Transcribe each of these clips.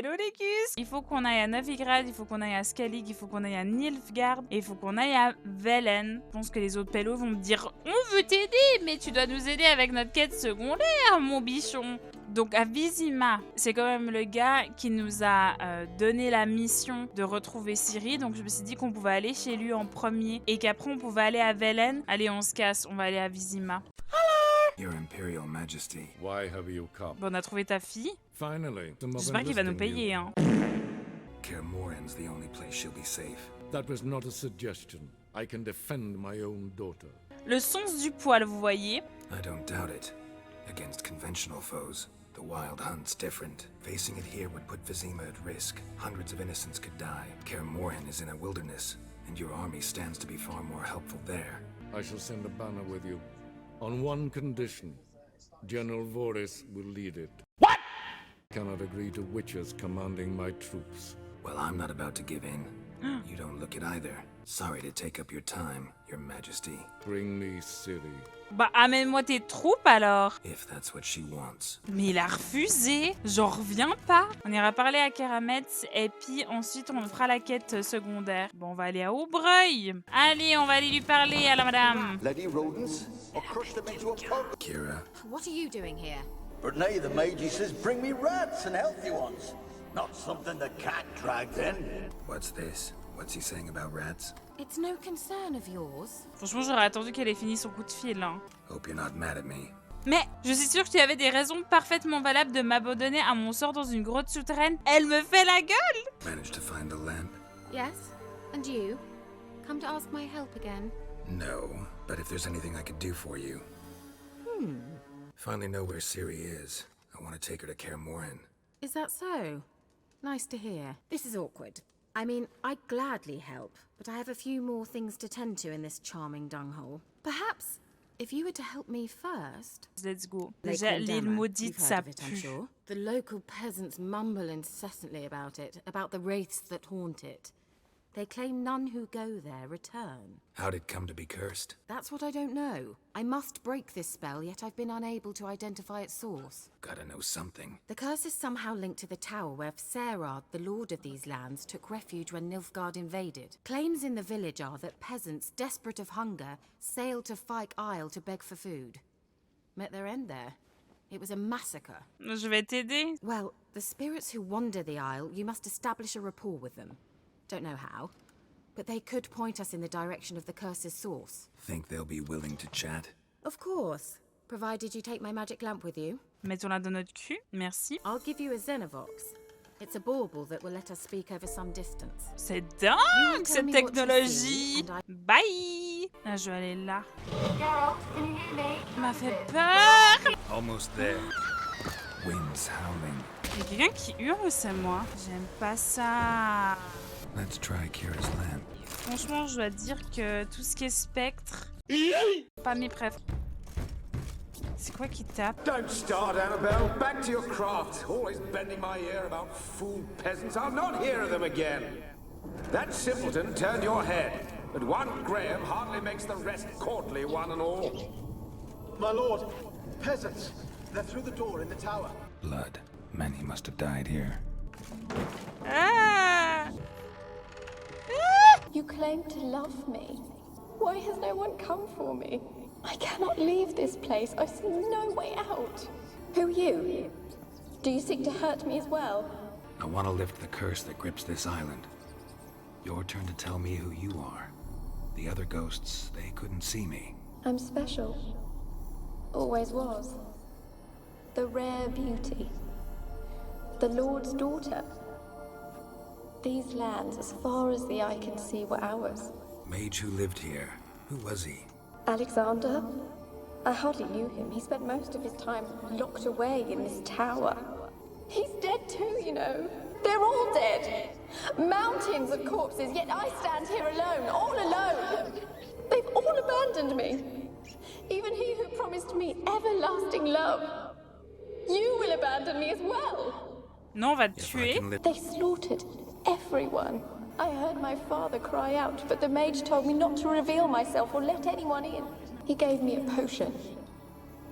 Hello les gus. Il faut qu'on aille à Novigrad, il faut qu'on aille à Skellig, il faut qu'on aille à Nilfgaard et il faut qu'on aille à Velen. Je pense que les autres pélos vont me dire « On veut t'aider, mais tu dois nous aider avec notre quête secondaire, mon bichon !» Donc à Vizima, c'est quand même le gars qui nous a donné la mission de retrouver Ciri. Donc je me suis dit qu'on pouvait aller chez lui en premier et qu'après on pouvait aller à Velen. Allez, on se casse, on va aller à Vizima. Your Imperial Majesty. Why have you come? Bon, on a trouvé ta fille. Finally, J'espère qu'il va nous payer, hein. Kaer Morhen's the only place she'll be safe. That was not a suggestion. I can defend my own daughter. Le sens du poil, vous voyez. I don't doubt it. Against conventional foes, the wild hunt's different. Facing it here would put Vizima at risk. Hundreds of innocents could die. Kaer Morhen is in a wilderness, and your army stands to be far more helpful there. I shall send a banner with you. On one condition. General Voris will lead it. What? I cannot agree to witches commanding my troops. Well, I'm not about to give in. You don't look it either. Sorry to take up your time, Your Majesty. Bring me Ciri. Bah, amène-moi tes troupes alors. If that's what she wants. Mais il a refusé. J'en reviens pas. On ira parler à Keramets et puis ensuite on fera la quête secondaire. Bon, on va aller à Aubreuil. Allez, on va aller lui parler à la madame. Bloody rodents, or crush them into a pulp. Kira, What are you doing here? But nay, the mage says bring me rats and healthy ones. Not something the cat dragged in. what's this? What's he saying about rats? It's no concern of yours. Franchement, j'aurais attendu qu'elle ait fini son coup de fil. Hein. Hope you're not mad at me. Mais je suis sûre que tu avais des raisons parfaitement valables de m'abandonner à mon sort dans une grotte souterraine. Elle me fait la gueule. Managed to find the lamp? Yes? And you? Come to ask my help again? No, but if there's anything I could do for you. Finally know where Ciri is. I want to take her to Kaer Morhen. Is that so? Nice to hear. This is awkward. I mean, I'd gladly help, but I have a few more things to tend to in this charming dunghole. Perhaps, if you were to help me first... Let's go. Lake Déjà, l'île Waldemar, maudite, you've ça heard of it, I'm pue. sure. The local peasants mumble incessantly about it, about the wraiths that haunt it. They claim none who go there return. How'd it come to be cursed? That's what I don't know. I must break this spell, yet I've been unable to identify its source. Gotta know something. The curse is somehow linked to the tower where Serard, the lord of these lands, took refuge when Nilfgaard invaded. Claims in the village are that peasants, desperate of hunger, sailed to Fyke Isle to beg for food. Met their end there. It was a massacre. Je vais t'aider. Well, the spirits who wander the isle, you must establish a rapport with them. Don't know how, but they could point us in the direction of the curse's source. Think they'll be willing to chat? Of course, provided you take my magic lamp with you. Mettons-la dans notre cul. Merci. I'll give you a Xenovox. It's a bauble that will let us speak over some distance. C'est You dingue, tell cette me what you technologie. see, and I... Bye. Ah, je vais aller là. Geralt, can you hear me? M'a fait peur. Almost there. Winds howling. Il y a quelqu'un qui hurle, c'est moi. J'aime pas ça. Let's try Kira's lamp. Franchement, je dois dire que tout ce qui est spectre, pas mes préf. C'est quoi qui tape? Don't start, Annabelle. Back to your craft. Always bending my ear about fool peasants. I'll not hear of them again. That simpleton turned your head, but one Graham hardly makes the rest courtly, one and all. My lord, peasants. They're through the door in the tower. Blood. Many must have died here. Ah! You claim to love me. Why has no one come for me? I cannot leave this place. I see no way out. Who are you? Do you seek to hurt me as well? I want to lift the curse that grips this island. Your turn to tell me who you are. The other ghosts, they couldn't see me. I'm special. Always was. The rare beauty. The Lord's daughter. These lands, as far as the eye can see, were ours. Mage who lived here. Who was he? Alexander? I hardly knew him. He spent most of his time locked away in this tower. He's dead too, you know. They're all dead. Mountains of corpses, yet I stand here alone, all alone. They've all abandoned me. Even he who promised me everlasting love. You will abandon me as well. Non, on va te If I tuer. can lift... They slaughtered everyone. I heard my father cry out, but the mage told me not to reveal myself or let anyone in. He gave me a potion.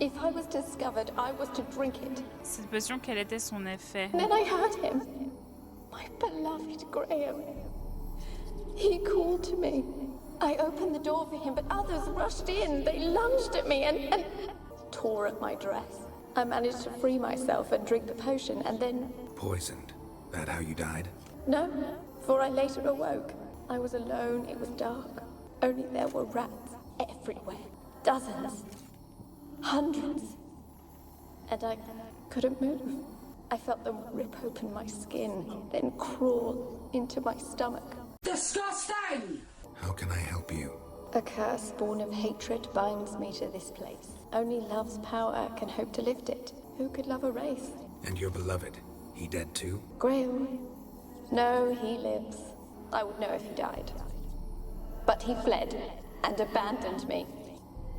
If I was discovered, I was to drink it. Cette potion, quel était son effet? Then I hurt him. My beloved Graham. He called to me. I opened the door for him, but others rushed in. They lunged at me and tore at my dress. I managed to free myself and drink the potion, and then... Poisoned. That how you died? No, for I later awoke. I was alone, it was dark. Only there were rats everywhere. Dozens. Hundreds. And I couldn't move. I felt them rip open my skin, then crawl into my stomach. Disgusting! How can I help you? A curse born of hatred binds me to this place. Only love's power can hope to lift it. Who could love a race? And your beloved, he dead too? Graham? No, he lives. I would know if he died. But he fled and abandoned me.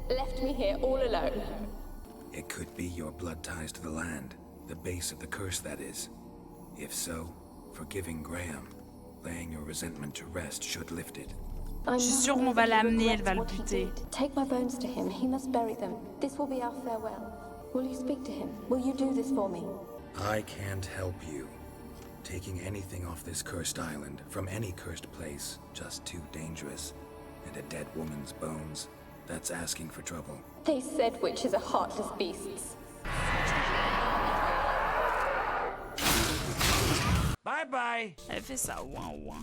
Left me here all alone. It could be your blood ties to the land, the base of the curse that is. If so, forgiving Graham, laying your resentment to rest should lift it. Je suis sûre qu'on va l'amener, elle va le buter. Take my bones to him. He must bury them. This will be our farewell. Will you speak to him? Will you do this for me? I can't help you. Taking anything off this cursed island, from any cursed place, just too dangerous. And a dead woman's bones, that's asking for trouble. They said witches are heartless beasts. Bye-bye. Elle fait ça, ouin ouin.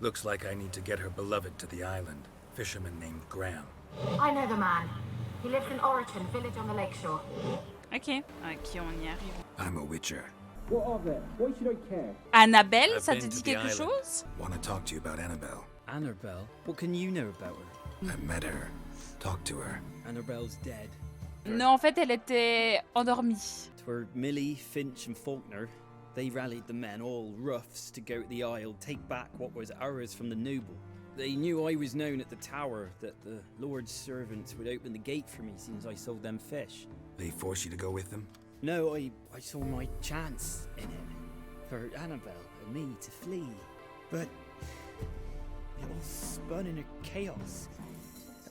Looks like I need to get her beloved to the island. Fisherman named Graham. I know the man. He lives in Oriton, village on the lakeshore. Ok, on y arrive. I'm a witcher. What of it? Why should I care? Annabelle, I've ça been te to dit the quelque island. chose? Want to talk to you about Annabelle. Annabelle? What can you know about her? I met her. Talked to her. Annabelle's dead. Non, en fait, elle était endormie. Twere Millie, Finch and Faulkner. They rallied the men, all roughs, to go to the Isle, take back what was ours from the noble. They knew I was known at the tower, that the Lord's servants would open the gate for me since I sold them fish. They force you to go with them? No, I saw my chance in it, for Annabelle and me to flee. But it all spun in a chaos.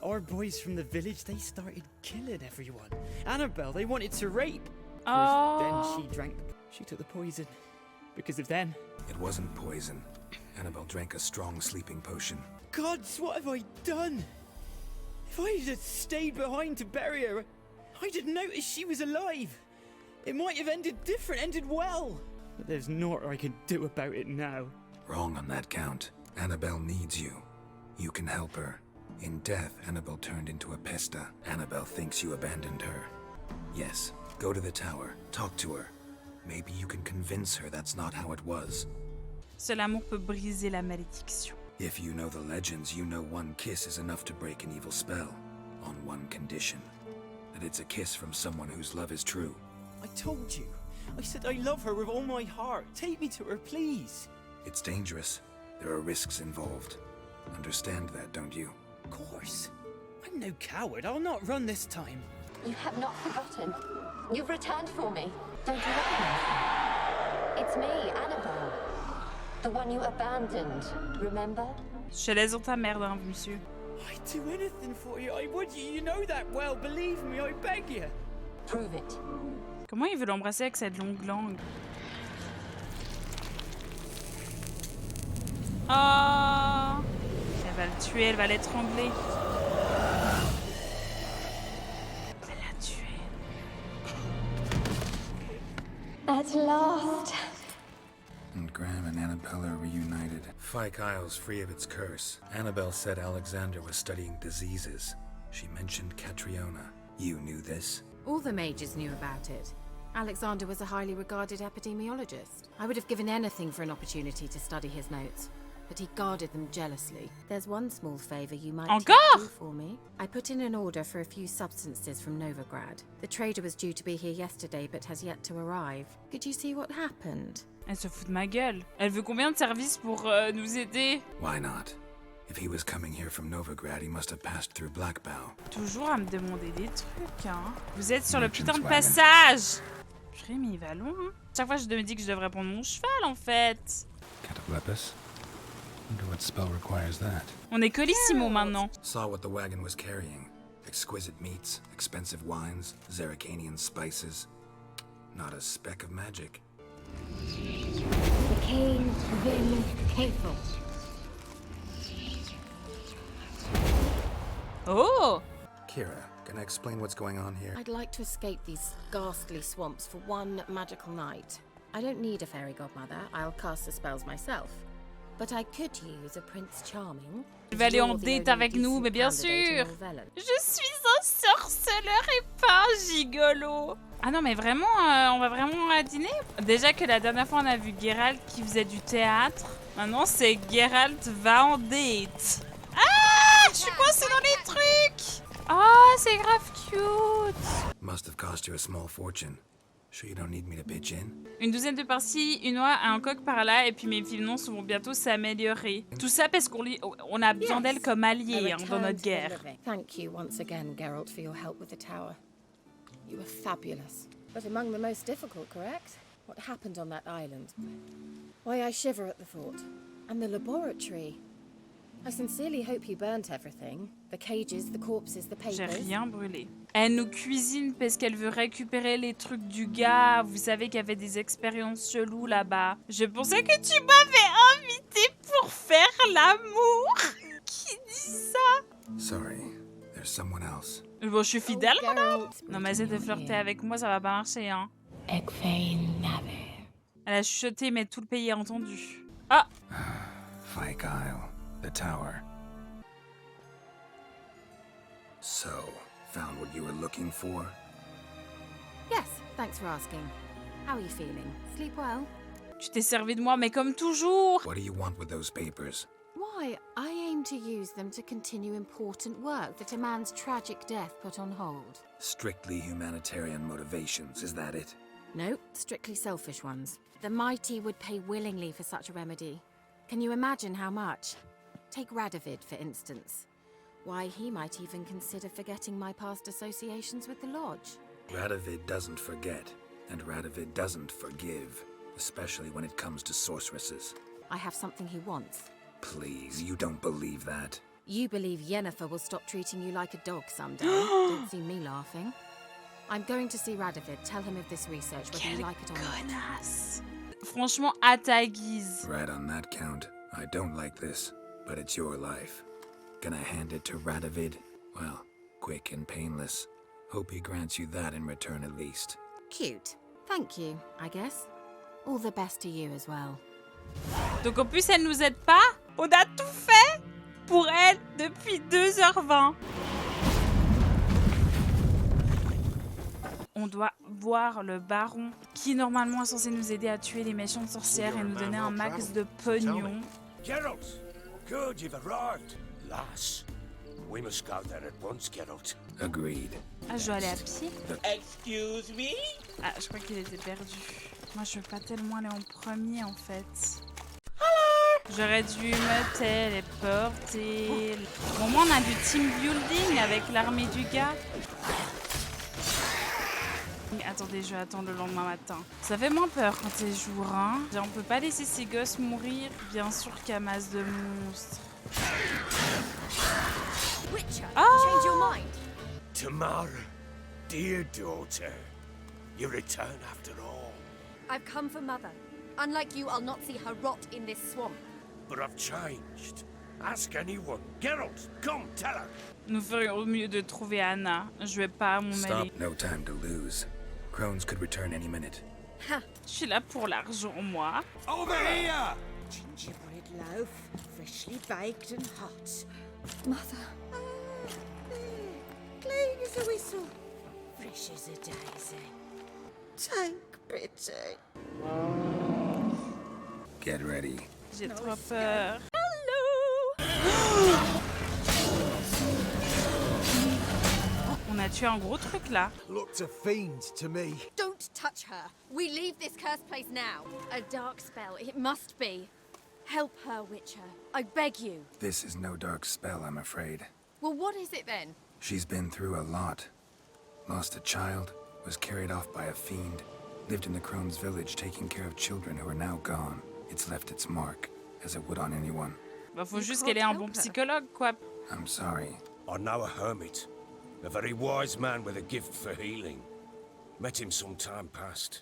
Our boys from the village, they started killing everyone. Annabelle, they wanted to rape. Oh. Then she drank, she took the poison. Because of them. It wasn't poison. Annabelle drank a strong sleeping potion. Gods, what have I done? If I had stayed behind to bury her, I didn't notice she was alive. It might have ended different, ended well. But there's naught I can do about it now. Wrong on that count. Annabelle needs you. You can help her. In death, Annabelle turned into a pesta. Annabelle thinks you abandoned her. Yes, go to the tower. Talk to her. Maybe you can convince her that's not how it was. Seul amour peut briser la malédiction. If you know the legends, you know one kiss is enough to break an evil spell. On one condition. That it's a kiss from someone whose love is true. I told you. I said I love her with all my heart. Take me to her, please. It's dangerous. There are risks involved. Understand that, don't you? Of course. I'm no coward. I'll not run this time. You have not forgotten. You've returned for me. Don't you recognize me? It's me, Annabelle. The one you abandoned, remember? Je te laisse dans ta merde, hein, monsieur. I'd do anything for you. I would. You know that well. Believe me, I beg you. Prove it. Comment il veut l'embrasser avec cette longue langue? Oh! Elle va le tuer, elle va l'étrangler. Elle l'a tué. At last. And Graham and Annabelle are reunited. Fyke Isle's free of its curse. Annabelle said Alexander was studying diseases. She mentioned Catriona. You knew this? All the mages knew about it. Alexander was a highly regarded epidemiologist. I would have given anything for an opportunity to study his notes, but he guarded them jealously. There's one small favor you might do for me. I put in an order for a few substances from Novigrad. The trader was due to be here yesterday, but has yet to arrive. Could you see what happened? Elle se fout de ma gueule. Elle veut combien de services pour nous aider? Why not? If he was coming here from Novigrad, he must have passed through Blackbow. Toujours à me demander des trucs, hein. Vous êtes sur le putain de passage. Purée, mais il va loin, hein. Chaque fois, je me dis que je devrais prendre mon cheval, en fait. Cataplepus? Wonder what spell requires that. On est colissimo maintenant. Saw what the wagon was carrying. Exquisite meats, expensive wines, Zeracanian spices. Not a speck of magic. The king Vin Faithful. Oh! Kira, can I explain what's going on here? I'd like to escape these ghastly swamps for one magical night. I don't need a fairy godmother. I'll cast the spells myself. But I could use a Prince Charming. Il va aller en date avec nous, mais bien sûr! Je suis un sorceleur et pas un gigolo! Ah non, mais vraiment, on va vraiment dîner? Déjà que la dernière fois, on a vu Geralt qui faisait du théâtre. Maintenant, c'est Geralt va en date. Ah! Je suis coincée dans les trucs! Ah, c'est grave cute! Must have cost you a small fortune. Sure you don't need me to pitch in? Une douzaine de par-ci, une oie, un coq par-là, et puis mes finances vont bientôt s'améliorer. Tout ça parce qu'on a besoin d'elle comme alliée dans notre guerre. Thank you once again, Geralt, for your help with the tower. You were fabulous. But among the most difficult, correct? What happened on that island? Why, I shiver at the thought. And the laboratory. I sincerely hope you burnt everything. The cages, the corpses, the papers. J'ai rien brûlé. Elle nous cuisine parce qu'elle veut récupérer les trucs du gars. Vous savez qu'il y avait des expériences cheloues là-bas. Je pensais que tu m'avais invité pour faire l'amour. Qui dit ça? Sorry, there's someone else. Bon, je suis fidèle, madame. Non, mais essaie de flirter avec moi, ça va pas marcher, hein. Elle a chuchoté, mais tout le pays a entendu. Ah! Fait, the tower. So, found what you were looking for? Yes, thanks for asking. How are you feeling? Sleep well? Tu t'es servi de moi, mais comme toujours. What do you want with those papers? Why, I aim to use them to continue important work that a man's tragic death put on hold. Strictly humanitarian motivations, is that it? No, strictly selfish ones. The mighty would pay willingly for such a remedy. Can you imagine how much? Take Radovid, for instance. Why, he might even consider forgetting my past associations with the Lodge. Radovid doesn't forget, and Radovid doesn't forgive, especially when it comes to sorceresses. I have something he wants. Please, you don't believe that. You believe Yennefer will stop treating you like a dog someday. Don't see me laughing. I'm going to see Radovid, tell him of this research, whether you like it or not. Franchement, à ta guise. Right on that count. I don't like this, but it's your life. Gonna hand it to Radovid? Well, quick and painless. Hope he grants you that in return at least. Cute. Thank you, I guess. All the best to you as well. Donc en plus, elle nous aide pas. On a tout fait pour elle depuis 2h20. On doit voir le baron qui normalement est censé nous aider à tuer les méchantes sorcières et nous donner un max de pognon. Geralt, good, you've arrived. Lass, we must go there at once, Geralt. Agreed. Ah, je dois aller à pied? Excuse me? Ah, je crois qu'il était perdu. Moi, je veux pas tellement aller en premier, en fait. J'aurais dû me téléporter. Bon, moi, on a du team building avec l'armée du gars. Mais attendez, je vais attendre le lendemain matin. Ça fait moins peur quand c'est jour, hein. On peut pas laisser ces gosses mourir. Bien sûr qu'il y a masse de monstres. Witcher, Oh! change your mind. Tamara, dear daughter, you return after all. I've come for Mother. Unlike you, I'll not see her rot in this swamp. But I've changed. Ask anyone. Geralt, come, tell her. Nous ferions au mieux de trouver Anna. Je vais pas m'en mêler. Stop. No time to lose. Crones could return any minute. Je suis là pour l'argent, moi. Over here! Gingerbread loaf, freshly baked and hot. Mother. Clean as a whistle, fresh as a daisy. Take pity. Get ready. J'ai trop peur. On a tué un gros truc là. Looked a fiend to me. Don't touch her. We leave this cursed place now. A dark spell, it must be. Help her, Witcher. I beg you. This is no dark spell, I'm afraid. Well, what is it then? She's been through a lot. Lost a child, was carried off by a fiend, lived in the Crone's village taking care of children who are now gone. It's left its mark, as it would on anyone. Bah, faut juste qu'elle ait un bon psychologue, quoi. I'm sorry. I know a hermit. A very wise man with a gift for healing. Met him some time past.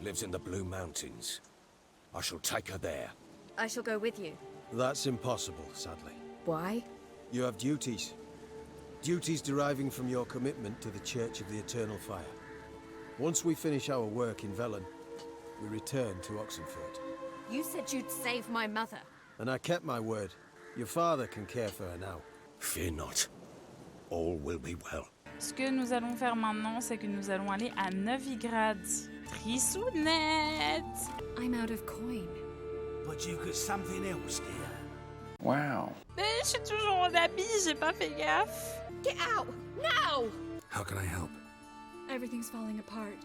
Lives in the Blue Mountains. I shall take her there. I shall go with you. That's impossible, sadly. Why? You have duties. Duties deriving from your commitment to the Church of the Eternal Fire. Once we finish our work in Velen, we return to Oxenfurt. You said you'd save my mother. And I kept my word. Your father can care for her now. Fear not. All will be well. Ce que nous allons faire maintenant, c'est que nous allons aller à Novigrad. Trisounette! I'm out of coin. But you've got something else, dear. Wow. Mais je suis toujours en habit, j'ai pas fait gaffe. Get out! Now! How can I help? Everything's falling apart.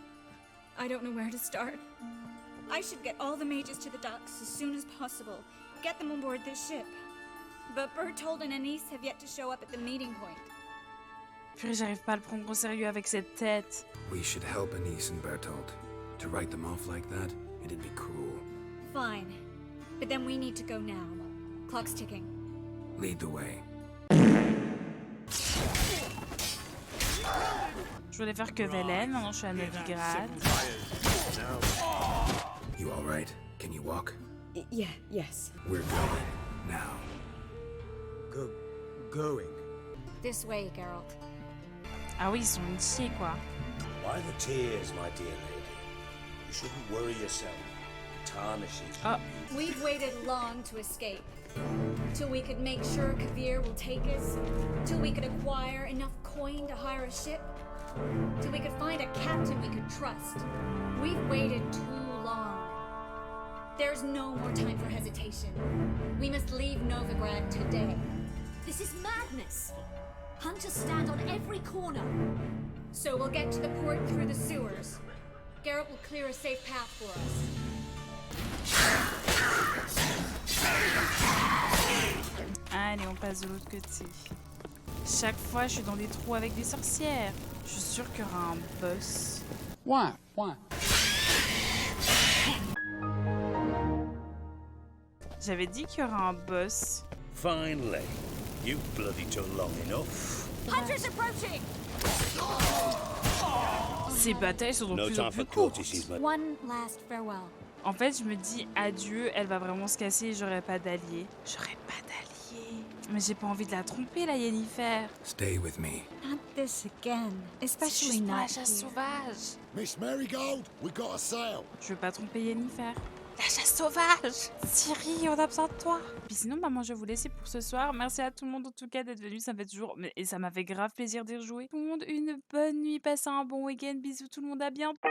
I don't know where to start. I should get all the mages to the docks as soon as possible. Get them on board this ship. But Bertold and Anise have yet to show up at the meeting point. Purée, j'arrive pas à le prendre au sérieux avec cette tête. We should help Anise and Bertold. To write them off like that, it'd be cruel. Fine. But then we need to go now. Clock's ticking. Lead the way. Je voulais faire que Velen, maintenant je suis à Novigrad. You all right? Can you walk? Yeah, yes. We're going now. Going? This way, Geralt. Ah oui, ils sont initiés, quoi. Why the tears, my dear lady? You shouldn't worry yourself. Tarnishes. Oh. We've waited long to escape. Till we could make sure Kavir will take us. Till we could acquire enough coin to hire a ship. Till we could find a captain we could trust. We've waited too long. There's no more time for hesitation. We must leave Novigrad today. This is madness. Hunters stand on every corner. So we'll get to the port through the sewers. Geralt will clear a safe path for us. Allez, on passe de l'autre côté. Chaque fois, je suis dans des trous avec des sorcières. Je suis sûre qu'il y aura un boss. Ouais. J'avais dit qu'il y aura un boss. Finally. You bloody took long enough. Hunters approaching! Ces batailles sont de No plus en time plus for courtes. courtesies, mate. One last farewell. En fait, je me dis adieu, elle va vraiment se casser et j'aurai pas d'alliés. J'aurai pas d'alliés. Mais j'ai pas envie de la tromper, la Yennefer. Stay with me. Not this again. Especially C'est juste pour la not chasse here. sauvage. Miss Marigold, we got a sail. Je veux pas tromper Yennefer. La chasse sauvage. Siri, on a besoin de toi. Puis sinon, maman, je vais vous laisser pour ce soir. Merci à tout le monde en tout cas d'être venu. Ça me fait toujours... Et ça m'a fait grave plaisir d'y rejouer. Tout le monde, une bonne nuit. Passez un bon week-end. Bisous tout le monde, à bientôt.